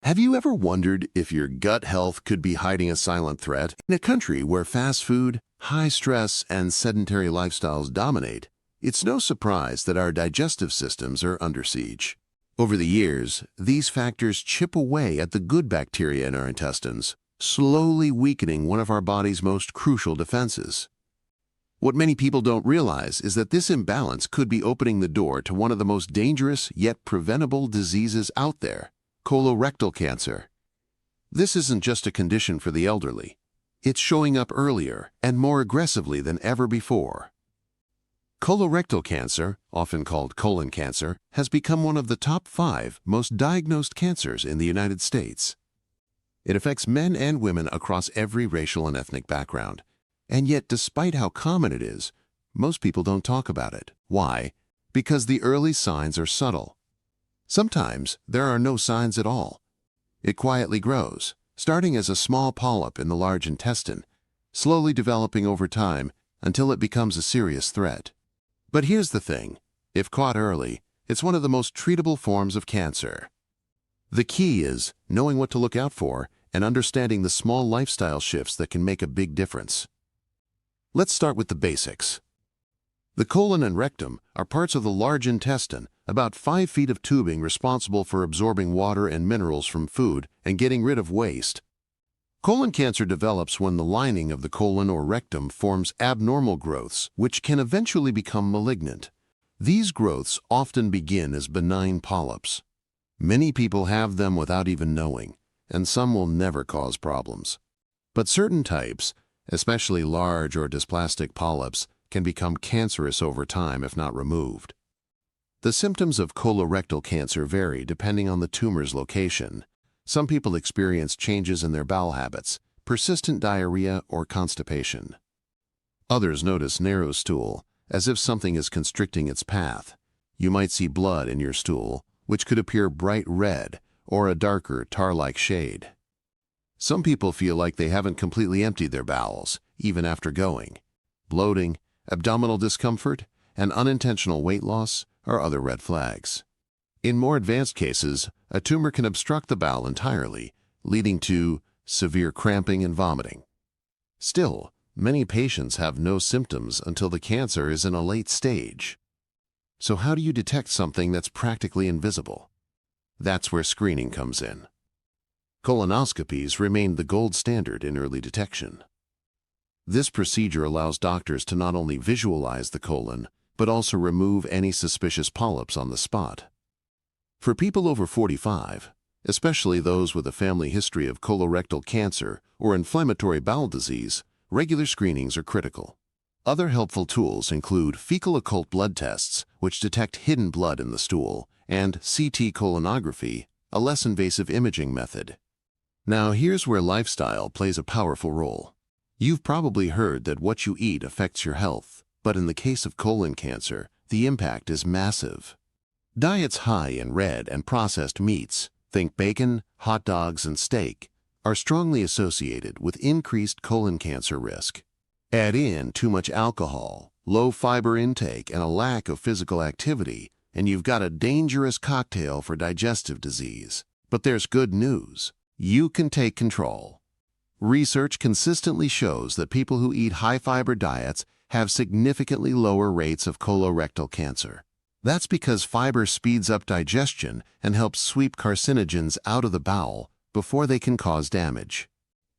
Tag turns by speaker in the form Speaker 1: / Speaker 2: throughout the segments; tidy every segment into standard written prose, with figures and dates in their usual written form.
Speaker 1: Have you ever wondered if your gut health could be hiding a silent threat? In a country where fast food, high stress, and sedentary lifestyles dominate, it's no surprise that our digestive systems are under siege. Over the years, these factors chip away at the good bacteria in our intestines, slowly weakening one of our body's most crucial defenses. What many people don't realize is that this imbalance could be opening the door to one of the most dangerous yet preventable diseases out there: colorectal cancer. This isn't just a condition for the elderly. It's showing up earlier and more aggressively than ever before. Colorectal cancer, often called colon cancer, has become one of the top 5 most diagnosed cancers in the United States. It affects men and women across every racial and ethnic background. And yet, despite how common it is, most people don't talk about it. Why? Because the early signs are subtle. Sometimes there are no signs at all. It quietly grows, starting as a small polyp in the large intestine, slowly developing over time until it becomes a serious threat. But here's the thing: if caught early, it's one of the most treatable forms of cancer. The key is knowing what to look out for and understanding the small lifestyle shifts that can make a big difference. Let's start with the basics. The colon and rectum are parts of the large intestine, about 5 feet of tubing responsible for absorbing water and minerals from food and getting rid of waste. Colon cancer develops when the lining of the colon or rectum forms abnormal growths, which can eventually become malignant. These growths often begin as benign polyps. Many people have them without even knowing, and some will never cause problems. But certain types, especially large or dysplastic polyps, can become cancerous over time if not removed. The symptoms of colorectal cancer vary depending on the tumor's location. Some people experience changes in their bowel habits, persistent diarrhea, or constipation. Others notice narrow stool, as if something is constricting its path. You might see blood in your stool, which could appear bright red or a darker tar-like shade. Some people feel like they haven't completely emptied their bowels, even after going. Bloating, abdominal discomfort, and unintentional weight loss are other red flags. In more advanced cases, a tumor can obstruct the bowel entirely, leading to severe cramping and vomiting. Still, many patients have no symptoms until the cancer is in a late stage. So how do you detect something that's practically invisible? That's where screening comes in. Colonoscopies remain the gold standard in early detection. This procedure allows doctors to not only visualize the colon, but also remove any suspicious polyps on the spot. For people over 45, especially those with a family history of colorectal cancer or inflammatory bowel disease, regular screenings are critical. Other helpful tools include fecal occult blood tests, which detect hidden blood in the stool, and CT colonography, a less invasive imaging method. Now here's where lifestyle plays a powerful role. You've probably heard that what you eat affects your health, but in the case of colon cancer, the impact is massive. Diets high in red and processed meats, think bacon, hot dogs, and steak, are strongly associated with increased colon cancer risk. Add in too much alcohol, low fiber intake, and a lack of physical activity, and you've got a dangerous cocktail for digestive disease. But there's good news. You can take control. Research consistently shows that people who eat high-fiber diets have significantly lower rates of colorectal cancer. That's because fiber speeds up digestion and helps sweep carcinogens out of the bowel before they can cause damage.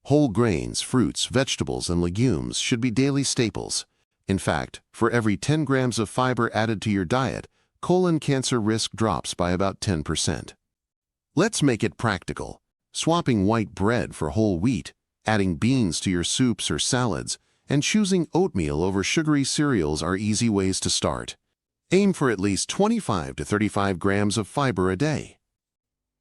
Speaker 1: Whole grains, fruits, vegetables, and legumes should be daily staples. In fact, for every 10 grams of fiber added to your diet, colon cancer risk drops by about 10%. Let's make it practical. Swapping white bread for whole wheat, adding beans to your soups or salads, and choosing oatmeal over sugary cereals are easy ways to start. Aim for at least 25 to 35 grams of fiber a day.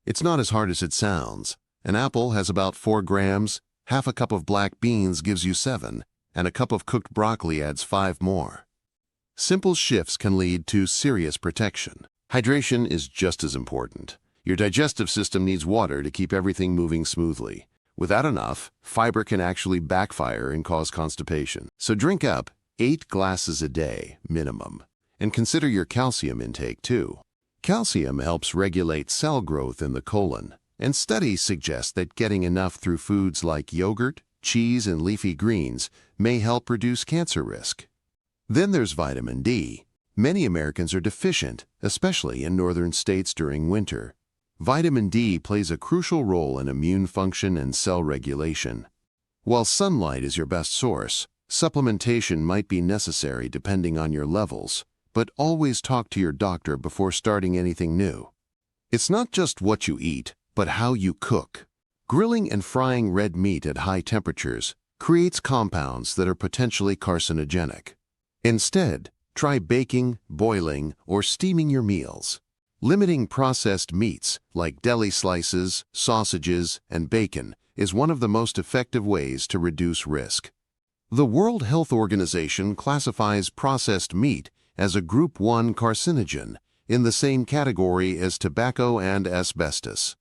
Speaker 1: It's not as hard as it sounds. An apple has about 4 grams, half a cup of black beans gives you 7, and a cup of cooked broccoli adds 5 more. Simple shifts can lead to serious protection. Hydration is just as important. Your digestive system needs water to keep everything moving smoothly. Without enough, fiber can actually backfire and cause constipation. So drink up 8 glasses a day, minimum. And consider your calcium intake too. Calcium helps regulate cell growth in the colon, and studies suggest that getting enough through foods like yogurt, cheese, and leafy greens may help reduce cancer risk. Then there's vitamin D. Many Americans are deficient, especially in northern states during winter. Vitamin D plays a crucial role in immune function and cell regulation. While sunlight is your best source, supplementation might be necessary depending on your levels, but always talk to your doctor before starting anything new. It's not just what you eat, but how you cook. Grilling and frying red meat at high temperatures creates compounds that are potentially carcinogenic. Instead, try baking, boiling, or steaming your meals. Limiting processed meats like deli slices, sausages, and bacon is one of the most effective ways to reduce risk. The World Health Organization classifies processed meat as a Group 1 carcinogen in the same category as tobacco and asbestos.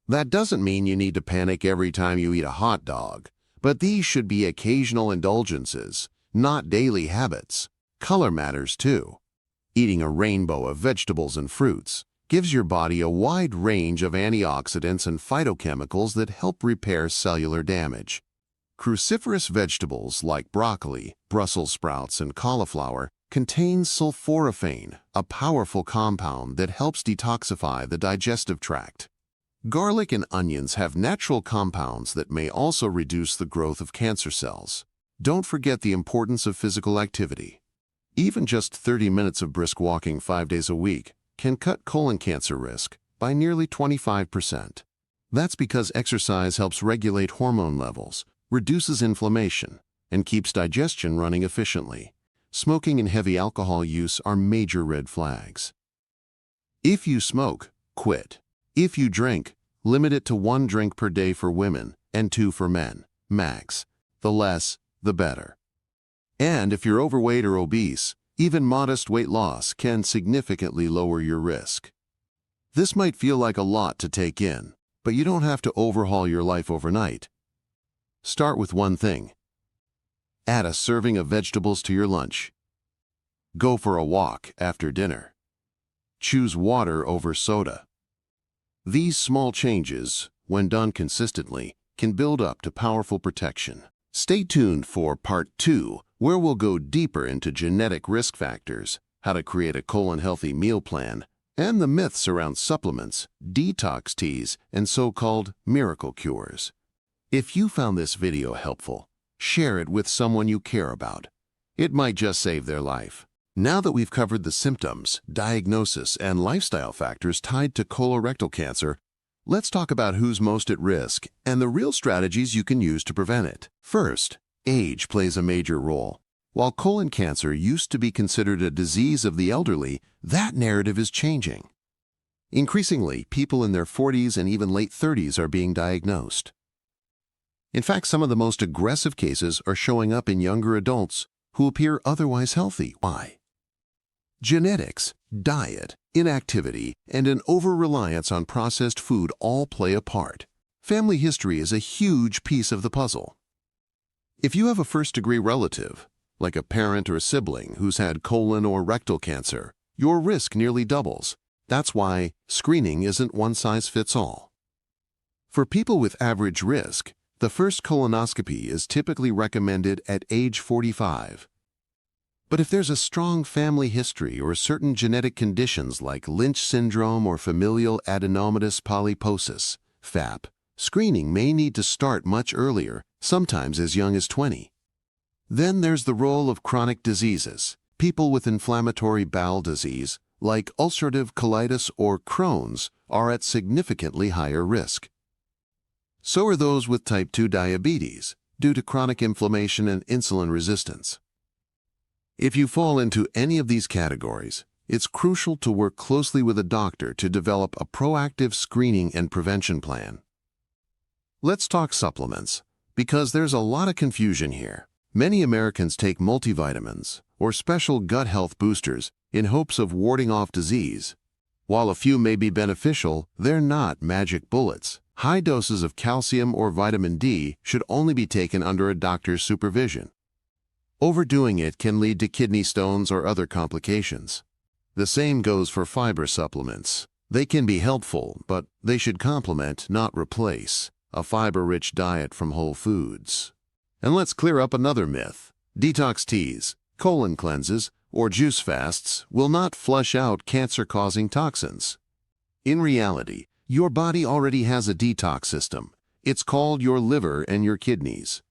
Speaker 1: That doesn't mean you need to panic every time you eat a hot dog, but these should be occasional indulgences, not daily habits. Color matters too. Eating a rainbow of vegetables and fruits gives your body a wide range of antioxidants and phytochemicals that help repair cellular damage. Cruciferous vegetables like broccoli, Brussels sprouts, and cauliflower contain sulforaphane, a powerful compound that helps detoxify the digestive tract. Garlic and onions have natural compounds that may also reduce the growth of cancer cells. Don't forget the importance of physical activity. Even just 30 minutes of brisk walking 5 days a week can cut colon cancer risk by nearly 25%. That's because exercise helps regulate hormone levels, reduces inflammation, and keeps digestion running efficiently. Smoking and heavy alcohol use are major red flags. If you smoke, quit. If you drink, limit it to 1 drink per day for women and 2 for men, max. The less, the better. And if you're overweight or obese, even modest weight loss can significantly lower your risk. This might feel like a lot to take in, but you don't have to overhaul your life overnight. Start with one thing. Add a serving of vegetables to your lunch. Go for a walk after dinner. Choose water over soda. These small changes, when done consistently, can build up to powerful protection. Stay tuned for Part 2, where we'll go deeper into genetic risk factors, how to create a colon-healthy meal plan, and the myths around supplements, detox teas, and so-called miracle cures. If you found this video helpful, share it with someone you care about. It might just save their life. Now that we've covered the symptoms, diagnosis, and lifestyle factors tied to colorectal cancer, let's talk about who's most at risk and the real strategies you can use to prevent it. First, age plays a major role. While colon cancer used to be considered a disease of the elderly, that narrative is changing. Increasingly, people in their 40s and even late 30s are being diagnosed. In fact, some of the most aggressive cases are showing up in younger adults who appear otherwise healthy. Why? Genetics, diet, inactivity, and an over-reliance on processed food all play a part. Family history is a huge piece of the puzzle. If you have a first-degree relative, like a parent or a sibling who's had colon or rectal cancer, your risk nearly doubles. That's why screening isn't one-size-fits-all. For people with average risk, the first colonoscopy is typically recommended at age 45. But if there's a strong family history or certain genetic conditions like Lynch syndrome or familial adenomatous polyposis, FAP, screening may need to start much earlier, sometimes as young as 20. Then there's the role of chronic diseases. People with inflammatory bowel disease, like ulcerative colitis or Crohn's, are at significantly higher risk. So are those with type 2 diabetes, due to chronic inflammation and insulin resistance. If you fall into any of these categories, it's crucial to work closely with a doctor to develop a proactive screening and prevention plan. Let's talk supplements, because there's a lot of confusion here. Many Americans take multivitamins or special gut health boosters in hopes of warding off disease. While a few may be beneficial, they're not magic bullets. High doses of calcium or vitamin D should only be taken under a doctor's supervision. Overdoing it can lead to kidney stones or other complications. The same goes for fiber supplements. They can be helpful, but they should complement, not replace, a fiber-rich diet from whole foods. And let's clear up another myth. Detox teas, colon cleanses, or juice fasts will not flush out cancer-causing toxins. In reality, your body already has a detox system. It's called your liver and your kidneys.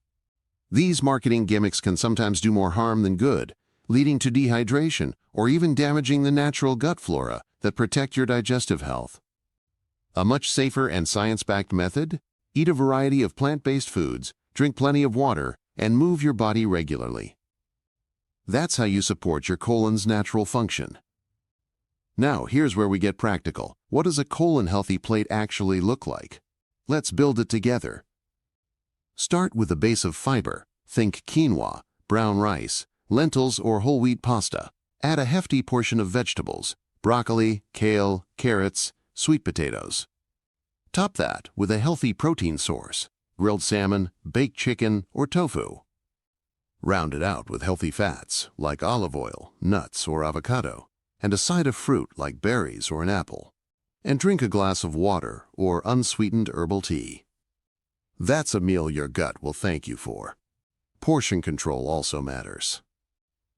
Speaker 1: These marketing gimmicks can sometimes do more harm than good, leading to dehydration or even damaging the natural gut flora that protect your digestive health. A much safer and science-backed method? Eat a variety of plant-based foods, drink plenty of water, and move your body regularly. That's how you support your colon's natural function. Now, here's where we get practical. What does a colon-healthy plate actually look like? Let's build it together. Start with a base of fiber. Think quinoa, brown rice, lentils, or whole wheat pasta. Add a hefty portion of vegetables, broccoli, kale, carrots, sweet potatoes. Top that with a healthy protein source, grilled salmon, baked chicken, or tofu. Round it out with healthy fats like olive oil, nuts, or avocado, and a side of fruit like berries or an apple. And drink a glass of water or unsweetened herbal tea. That's a meal your gut will thank you for. Portion control also matters.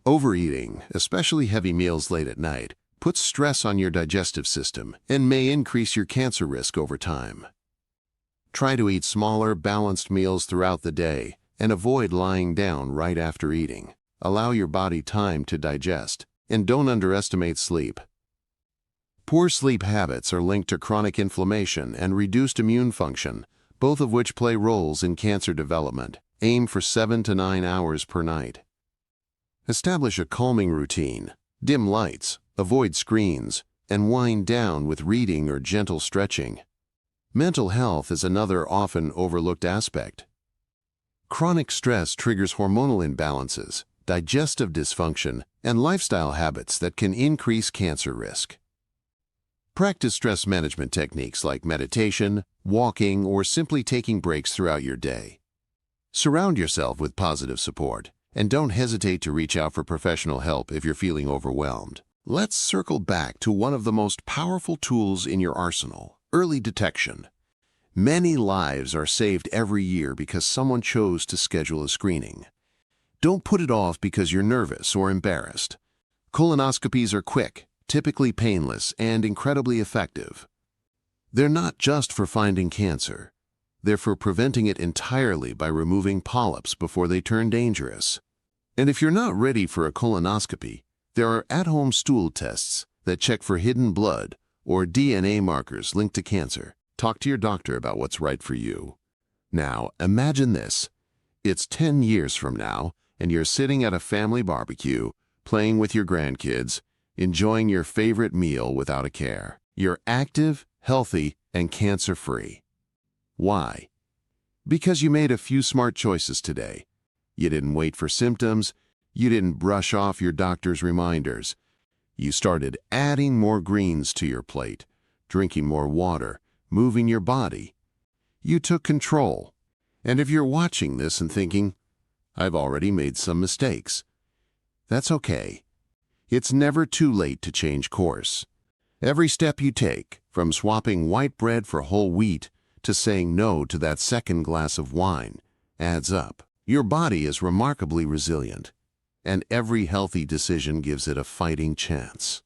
Speaker 1: Overeating, especially heavy meals late at night, puts stress on your digestive system and may increase your cancer risk over time. Try to eat smaller, balanced meals throughout the day and avoid lying down right after eating. Allow your body time to digest, and don't underestimate sleep. Poor sleep habits are linked to chronic inflammation and reduced immune function, both of which play roles in cancer development. Aim for 7 to 9 hours per night. Establish a calming routine. Dim lights, avoid screens, and wind down with reading or gentle stretching. Mental health is another often overlooked aspect. Chronic stress triggers hormonal imbalances, digestive dysfunction, and lifestyle habits that can increase cancer risk. Practice stress management techniques like meditation, walking, or simply taking breaks throughout your day. Surround yourself with positive support, and don't hesitate to reach out for professional help if you're feeling overwhelmed. Let's circle back to one of the most powerful tools in your arsenal: early detection. Many lives are saved every year because someone chose to schedule a screening. Don't put it off because you're nervous or embarrassed. Colonoscopies are quick, typically painless, and incredibly effective. They're not just for finding cancer. They're for preventing it entirely by removing polyps before they turn dangerous. And if you're not ready for a colonoscopy, there are at-home stool tests that check for hidden blood or DNA markers linked to cancer. Talk to your doctor about what's right for you. Now, imagine this. It's 10 years from now, and you're sitting at a family barbecue, playing with your grandkids, enjoying your favorite meal without a care. You're active, healthy, and cancer-free. Why? Because you made a few smart choices today. You didn't wait for symptoms. You didn't brush off your doctor's reminders. You started adding more greens to your plate, drinking more water, moving your body. You took control. And if you're watching this and thinking, "I've already made some mistakes," that's okay. It's never too late to change course. Every step you take, from swapping white bread for whole wheat to saying no to that second glass of wine, adds up. Your body is remarkably resilient, and every healthy decision gives it a fighting chance.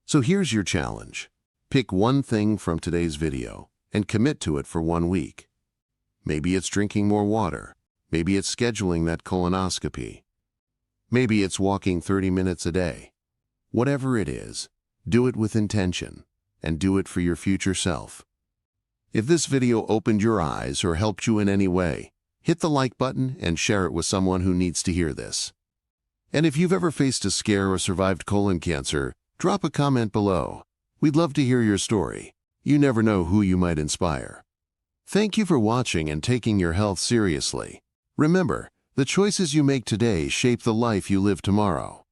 Speaker 1: So here's your challenge. Pick one thing from today's video and commit to it for 1 week. Maybe it's drinking more water. Maybe it's scheduling that colonoscopy. Maybe it's walking 30 minutes a day. Whatever it is, do it with intention, and do it for your future self. If this video opened your eyes or helped you in any way, hit the like button and share it with someone who needs to hear this. And if you've ever faced a scare or survived colon cancer, drop a comment below. We'd love to hear your story. You never know who you might inspire. Thank you for watching and taking your health seriously. Remember, the choices you make today shape the life you live tomorrow.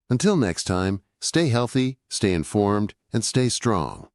Speaker 1: Until next time, stay healthy, stay informed, and stay strong.